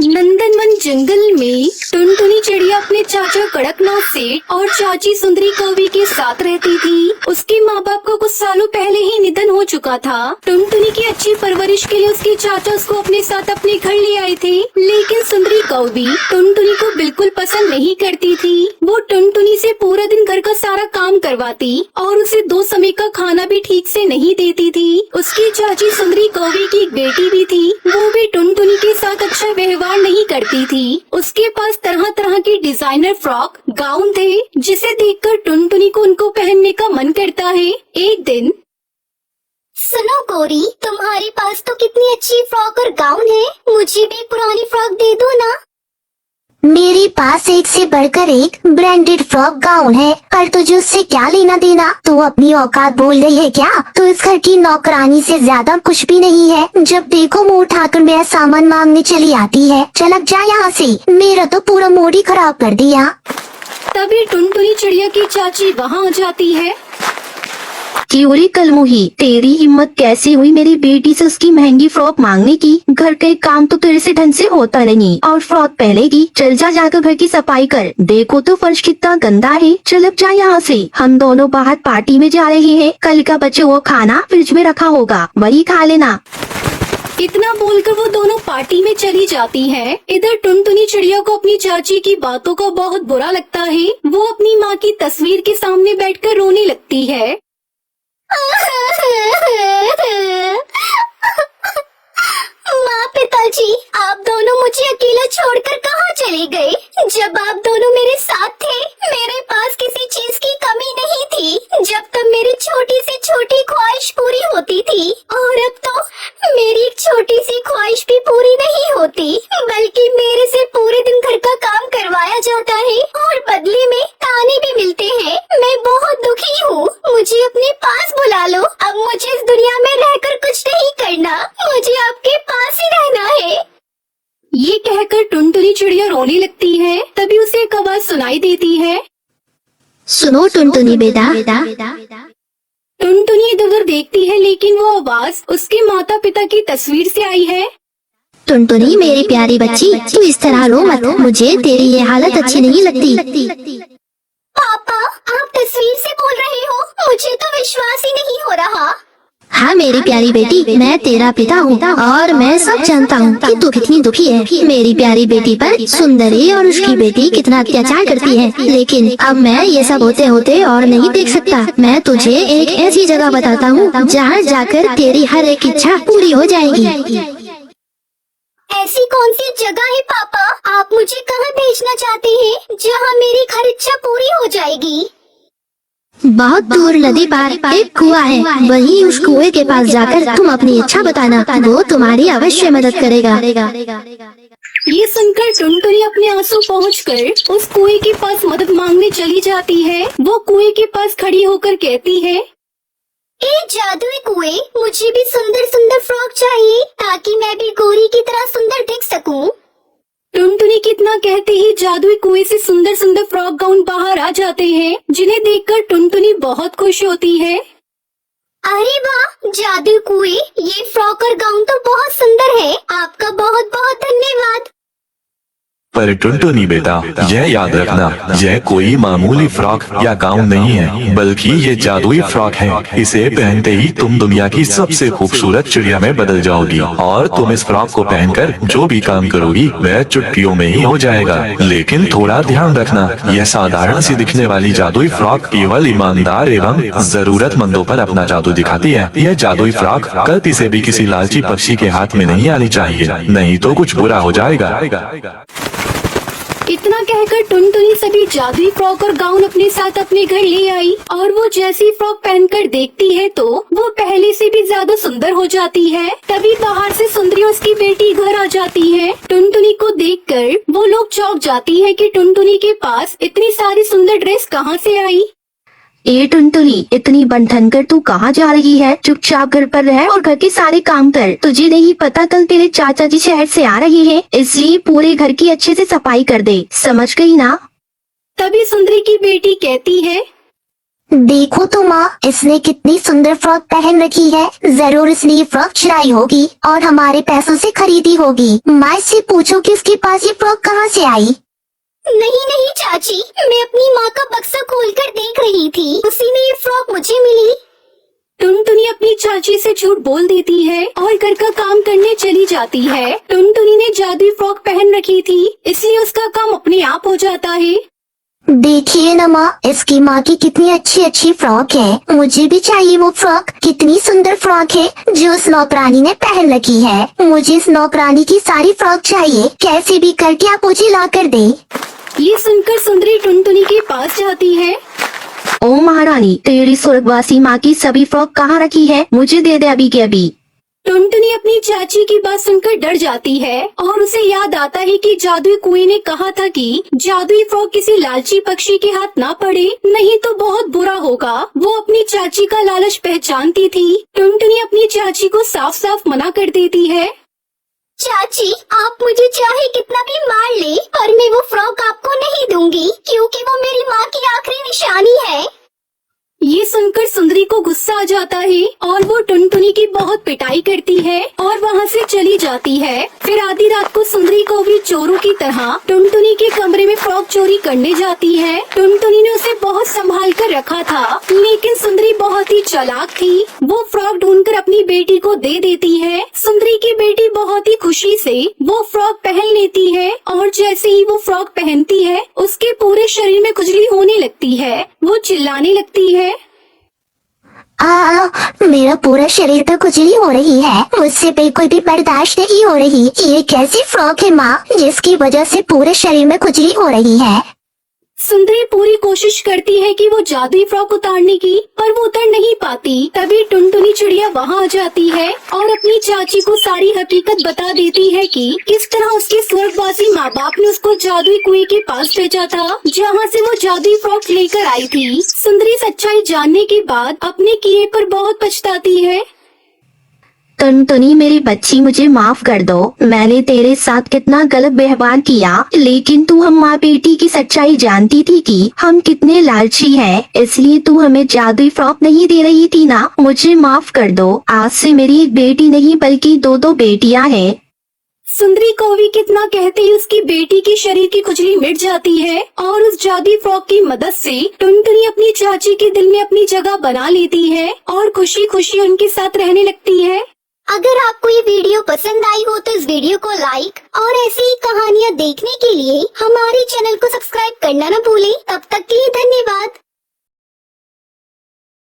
नंदनवन जंगल में टुनटुनी चिड़िया अपने चाचा कड़कनाथ सेठ और चाची सुंदरी कौवी के साथ रहती थी। उसके माँ बाप का कुछ सालों पहले ही निधन हो चुका था। टुनटुनी की अच्छी परवरिश के लिए उसके चाचा उसको अपने साथ अपने घर ले आए थे, लेकिन सुंदरी कौवी टुनटुनी को बिल्कुल पसंद नहीं करती थी। वो टुनटुनी से पूरा दिन घर का सारा काम करवाती और उसे 2 समय का खाना भी ठीक से नहीं देती थी। उसकी चाची सुंदरी कौवी की एक बेटी भी थी, वो भी टुनटुनी के साथ अच्छा व्यवहार नहीं करती थी। उसके पास तरह तरह के डिजाइनर फ्रॉक गाउन थे, जिसे देखकर टुनटुनी को उनको पहनने का मन करता है। एक दिन, सुनो गौरी, तुम्हारे पास तो कितनी अच्छी फ्रॉक और गाउन है, मुझे भी पुरानी फ्रॉक दे दो ना। मेरे पास एक से बढ़कर एक ब्रांडेड फ्रॉक गाउन है, पर तुझे उससे क्या लेना देना? तू अपनी औकात बोल रही है क्या? तो इस घर की नौकरानी से ज्यादा कुछ भी नहीं है। जब देखो मुंह उठाकर मेरा सामान मांगने चली आती है। चलक जा यहाँ से, मेरा तो पूरा मूड ही खराब कर दिया। तभी टुनटुनी चिड़िया की चाची वहाँ आ जाती है। क्यों कलमुही, तेरी हिम्मत कैसे हुई मेरी बेटी से उसकी महंगी फ्रॉक मांगने की? घर के काम तो तेरे से ढंग से होता नहीं और फ्रॉक पहनेगी। चल जा, जाकर घर की सफाई कर। देखो तो फर्श कितना गंदा है। चल अब जा यहाँ से, हम दोनों बाहर पार्टी में जा रहे हैं। कल का बचे वो खाना फ्रिज में रखा होगा, वही खा लेना। इतना बोलकर वो दोनों पार्टी में चली जाती है। इधर टुनटुनी चिड़िया को अपनी चाची की बातों का बहुत बुरा लगता है। वो अपनी माँ की तस्वीर के सामने बैठकर रोने लगती है। माँ, पिताजी, आप दोनों मुझे अकेला छोड़कर कहाँ चले गए? जब आप दोनों मेरे साथ थे, मेरे पास किसी चीज की कमी नहीं थी। जब तक मेरी छोटी से छोटी ख्वाहिश पूरी होती थी, और अब तो मेरी एक छोटी सी ख्वाहिश भी पूरी नहीं होती, बल्कि मेरे से पूरे दिन घर का काम करवाया जाता है और बदले में ताने भी मिलते हैं। मैं बहुत दुखी हूँ, मुझे अपने पास बुला लो। अब मुझे इस दुनिया में रहकर कुछ नहीं करना, मुझे आपके पास ही रहना है। ये कहकर टुनटुनी चिड़िया रोने लगती है। तभी उसे एक आवाज सुनाई देती है। सुनो टुनटुनी बेटा। टुनटुनी इधर उधर देखती है, लेकिन वो आवाज उसके माता पिता की तस्वीर से आई है। टुनटुनी मेरी प्यारी बच्ची, तू इस तरह रो मत, मुझे तेरी ये हालत अच्छी नहीं लगती। पापा, आप तस्वीर से बोल रहे हो? मुझे तो विश्वास ही नहीं हो रहा। हाँ मेरी प्यारी बेटी, मैं तेरा पिता हूँ और मैं सब जानता हूँ कि तू कितनी दुखी है। मेरी प्यारी बेटी पर सुंदरी और उसकी बेटी कितना अत्याचार करती है, लेकिन अब मैं ये सब होते होते और नहीं देख सकता। मैं तुझे एक ऐसी जगह बताता हूँ जहाँ जाकर तेरी हर एक इच्छा पूरी हो जाएगी। ऐसी कौन सी जगह है पापा? आप मुझे कहाँ भेजना चाहते हैं जहाँ मेरी हर इच्छा पूरी हो जाएगी? बहुत दूर नदी पार एक कुआं है, वहीं उस कुएं के पास जाकर तुम अपनी इच्छा बताना, वो तुम्हारी अवश्य मदद करेगा। ये सुनकर टुनटुनी अपने आंसू पहुंचकर उस कुएं के पास मदद मांगने चली जाती है। वो कुएं के पास खड़ी होकर कहती है, ए जादुई कुएं, मुझे भी सुंदर सुंदर फ्रॉक चाहिए ताकि मैं भी गोरी की तरह सुंदर दिख सकूं। टुनटुनी कितना कहते ही जादुई कुएं से सुंदर सुंदर फ्रॉक गाउन बाहर आ जाते हैं, जिन्हें देखकर टुनटुनी बहुत खुश होती है। अरे वाह जादुई कुएं, ये फ्रॉक और गाउन तो बहुत सुंदर है। आपका बहुत बहुत धन्यवाद। पर टुनटुनी बेटा, यह याद रखना, यह कोई मामूली फ्रॉक या गाउन नहीं है, बल्कि ये जादुई फ्रॉक है। इसे पहनते ही तुम दुनिया की सबसे खूबसूरत चिड़िया में बदल जाओगी और तुम इस फ्रॉक को पहनकर जो भी काम करोगी वह चुटकियों में ही हो जाएगा। लेकिन थोड़ा ध्यान रखना, यह साधारण सी दिखने वाली जादुई फ्रॉक केवल ईमानदार एवं जरूरतमंदों पर अपना जादू दिखाती है। यह जादुई फ्रॉक गलती से भी किसी लालची पक्षी के हाथ में नहीं आनी चाहिए, नहीं तो कुछ बुरा हो जाएगा। इतना कहकर टुनटुनी सभी जादुई फ्रॉक और गाउन अपने साथ अपने घर ले आई और वो जैसी फ्रॉक पहनकर देखती है तो वो पहले से भी ज्यादा सुंदर हो जाती है। तभी बाहर से सुंदरी और उसकी बेटी घर आ जाती है। टुनटुनी को देखकर वो लोग चौंक जाती है कि टुनटुनी के पास इतनी सारी सुंदर ड्रेस कहाँ से आई। ए टुनटुनी, इतनी बंठन कर तू कहाँ जा रही है? चुपचाप घर पर रह और घर के सारे काम कर। तुझे नहीं पता कल तेरे चाचा जी शहर से आ रहे हैं, इसलिए पूरे घर की अच्छे से सफाई कर दे, समझ गई ना? तभी सुंदरी की बेटी कहती है, देखो तो माँ, इसने कितनी सुंदर फ्रॉक पहन रखी है। जरूर इसने ये फ्रॉक चुराई होगी और हमारे पैसों से खरीदी होगी। माँ इससे पूछो कि इसके पास ये फ्रॉक कहाँ से आई। नहीं नहीं चाची, मैं अपनी माँ का बक्सा खोलकर देख रही थी, उसी में ये फ्रॉक मुझे मिली। टुनटुनी अपनी चाची से झूठ बोल देती है और घर का काम करने चली जाती है। टुनटुनी ने जादुई फ्रॉक पहन रखी थी, इसलिए उसका काम अपने आप हो जाता है। देखिए न माँ, इसकी माँ की कितनी अच्छी अच्छी फ्रॉक है। मुझे भी चाहिए वो फ्रॉक। कितनी सुंदर फ्रॉक है जो उस नौकरानी ने पहन रखी है। मुझे इस नौकरानी की सारी फ्रॉक चाहिए। कैसे भी करके आप मुझे ला कर दे। ये सुनकर सुंदरी टुनटुनी के पास जाती है। ओ महारानी, तेरी स्वर्गवासी माँ की सभी फ्रॉक कहाँ रखी है? मुझे दे दे अभी के अभी। टुनटुनी अपनी चाची की बात सुनकर डर जाती है और उसे याद आता है कि जादुई कुएं ने कहा था कि जादुई फ्रॉक किसी लालची पक्षी के हाथ ना पड़े, नहीं तो बहुत बुरा होगा। वो अपनी चाची का लालच पहचानती थी। टुनटुनी अपनी चाची को साफ साफ मना कर देती है। चाची, आप मुझे चाहे कितना भी मार ले, पर मैं वो फ्रॉक आपको नहीं दूंगी, क्योंकि वो मेरी माँ की आखिरी निशानी है। ये सुनकर सुंदरी को गुस्सा आ जाता है और वो टुनटुनी की बहुत पिटाई करती है और वहाँ से चली जाती है। फिर आधी रात को सुंदरी को भी चोरों की तरह टुनटुनी के कमरे में फ्रॉक चोरी करने जाती है। टुनटुनी ने उसे बहुत संभाल कर रखा था, लेकिन सुंदरी बहुत ही चालाक थी। वो फ्रॉक ढूंढकर अपनी बेटी को दे देती है। सुंदरी की बेटी बहुत ही खुशी से वो फ्रॉक पहन लेती है और जैसे ही वो फ्रॉक पहनती है, उसके पूरे शरीर में खुजली होने लगती है। वो चिल्लाने लगती है। मेरा पूरा शरीर तो खुजली हो रही है। मुझसे बिल्कुल भी बर्दाश्त नहीं हो रही। ये कैसी फ्रॉक है माँ, जिसकी वजह से पूरे शरीर में खुजली हो रही है। सुंदरी पूरी कोशिश करती है कि वो जादुई फ्रॉक उतारने की, पर वो उतर नहीं पाती। तभी टुनटुनी चिड़िया वहाँ आ जाती है और अपनी चाची को सारी हकीकत बता देती है कि किस तरह उसके स्वर्गवासी माँ बाप ने उसको जादुई कुएं के पास भेजा था, जहाँ से वो जादुई फ्रॉक लेकर आई थी। सुंदरी सच्चाई जानने के बाद अपने किए पर बहुत पछताती है। टुनटुनी मेरी बच्ची, मुझे माफ कर दो। मैंने तेरे साथ कितना गलत व्यवहार किया, लेकिन तू हम माँ बेटी की सच्चाई जानती थी कि हम कितने लालची हैं, इसलिए तू हमें जादुई फ्रॉक नहीं दे रही थी ना। मुझे माफ कर दो। आज से मेरी एक बेटी नहीं बल्कि दो बेटियां हैं। सुंदरी को भी कितना कहते ही उसकी बेटी की शरीर की खुजली मिट जाती है और उस जादुई फ्रॉक की मदद से टुनटुनी अपनी चाची के दिल में अपनी जगह बना लेती है और खुशी खुशी उनके साथ रहने लगती है। अगर आपको ये वीडियो पसंद आई हो तो इस वीडियो को लाइक और ऐसी ही कहानियाँ देखने के लिए हमारे चैनल को सब्सक्राइब करना न भूलें। तब तक के लिए धन्यवाद।